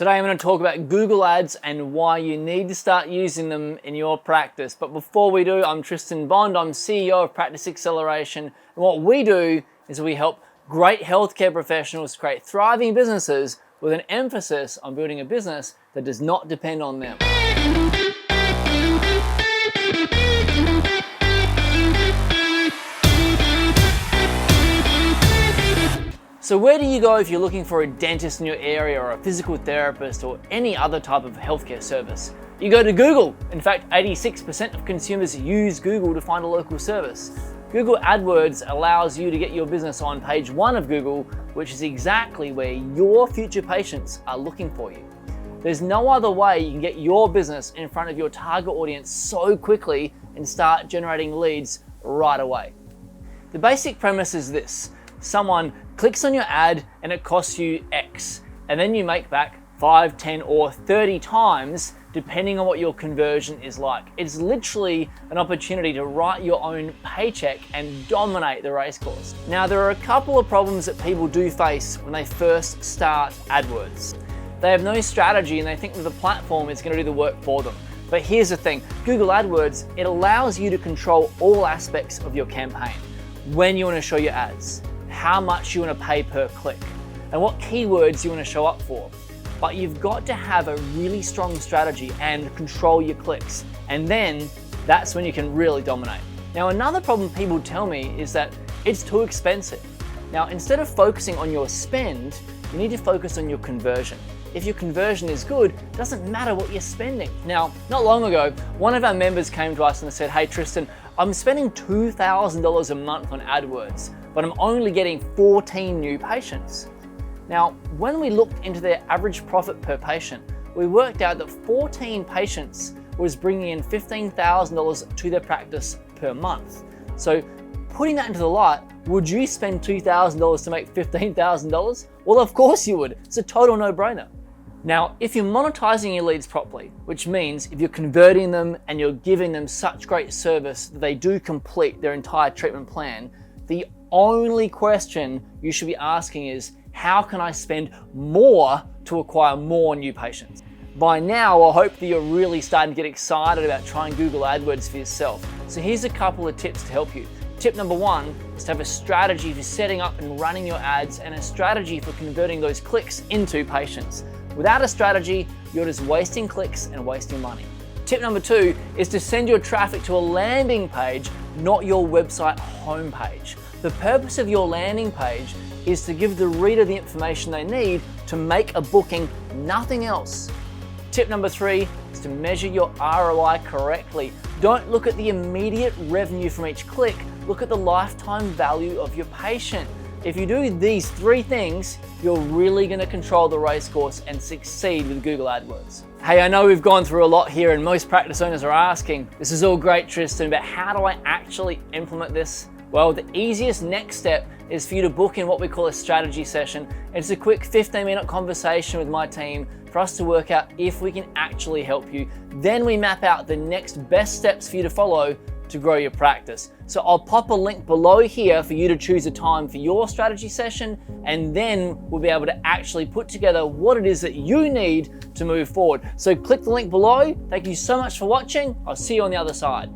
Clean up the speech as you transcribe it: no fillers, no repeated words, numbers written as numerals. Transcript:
Today I'm going to talk about Google Ads and why you need to start using them in your practice. But before we do, I'm Tristan Bond, I'm CEO of Practice Acceleration. And what we do is we help great healthcare professionals create thriving businesses with an emphasis on building a business that does not depend on them. So where do you go if you're looking for a dentist in your area or a physical therapist or any other type of healthcare service? You go to Google. In fact, 86% of consumers use Google to find a local service. Google Adwords allows you to get your business on page 1 of Google, which is exactly where your future patients are looking for you. There's no other way you can get your business in front of your target audience so quickly and start generating leads right away. The basic premise is this. Someone clicks on your ad and it costs you X, and then you make back 5, 10, or 30 times depending on what your conversion is like. It's literally an opportunity to write your own paycheck and dominate the race course. Now, there are a couple of problems that people do face when they first start AdWords. They have no strategy and they think that the platform is going to do the work for them. But here's the thing, Google AdWords, it allows you to control all aspects of your campaign. When you want to show your ads, how much you want to pay per click, and what keywords you want to show up for. But you've got to have a really strong strategy and control your clicks, and then that's when you can really dominate. Now, another problem people tell me is that it's too expensive. Now, instead of focusing on your spend, you need to focus on your conversion. If your conversion is good, it doesn't matter what you're spending. Now, not long ago, one of our members came to us and said, "Hey Tristan, I'm spending $2,000 a month on AdWords, but I'm only getting 14 new patients." Now, when we looked into their average profit per patient, we worked out that 14 patients was bringing in $15,000 to their practice per month. So putting that into the light, would you spend $2,000 to make $15,000? Well, of course you would. It's a total no-brainer. Now, if you're monetizing your leads properly, which means if you're converting them and you're giving them such great service that they do complete their entire treatment plan, the only question you should be asking is, how can I spend more to acquire more new patients? By now, I hope that you're really starting to get excited about trying Google AdWords for yourself. So here's a couple of tips to help you. Tip number 1 is to have a strategy for setting up and running your ads and a strategy for converting those clicks into patients. Without a strategy, you're just wasting clicks and wasting money. Tip number 2 is to send your traffic to a landing page, not your website homepage. The purpose of your landing page is to give the reader the information they need to make a booking, nothing else. Tip number 3 is to measure your ROI correctly. Don't look at the immediate revenue from each click, look at the lifetime value of your patient. If you do these 3 things, you're really going to control the race course and succeed with Google AdWords. Hey, I know we've gone through a lot here and most practice owners are asking, this is all great, Tristan, but how do I actually implement this? Well, the easiest next step is for you to book in what we call a strategy session. It's a quick 15-minute conversation with my team for us to work out if we can actually help you. Then we map out the next best steps for you to follow to grow your practice. So I'll pop a link below here for you to choose a time for your strategy session, and then we'll be able to actually put together what it is that you need to move forward. So click the link below. Thank you so much for watching. I'll see you on the other side.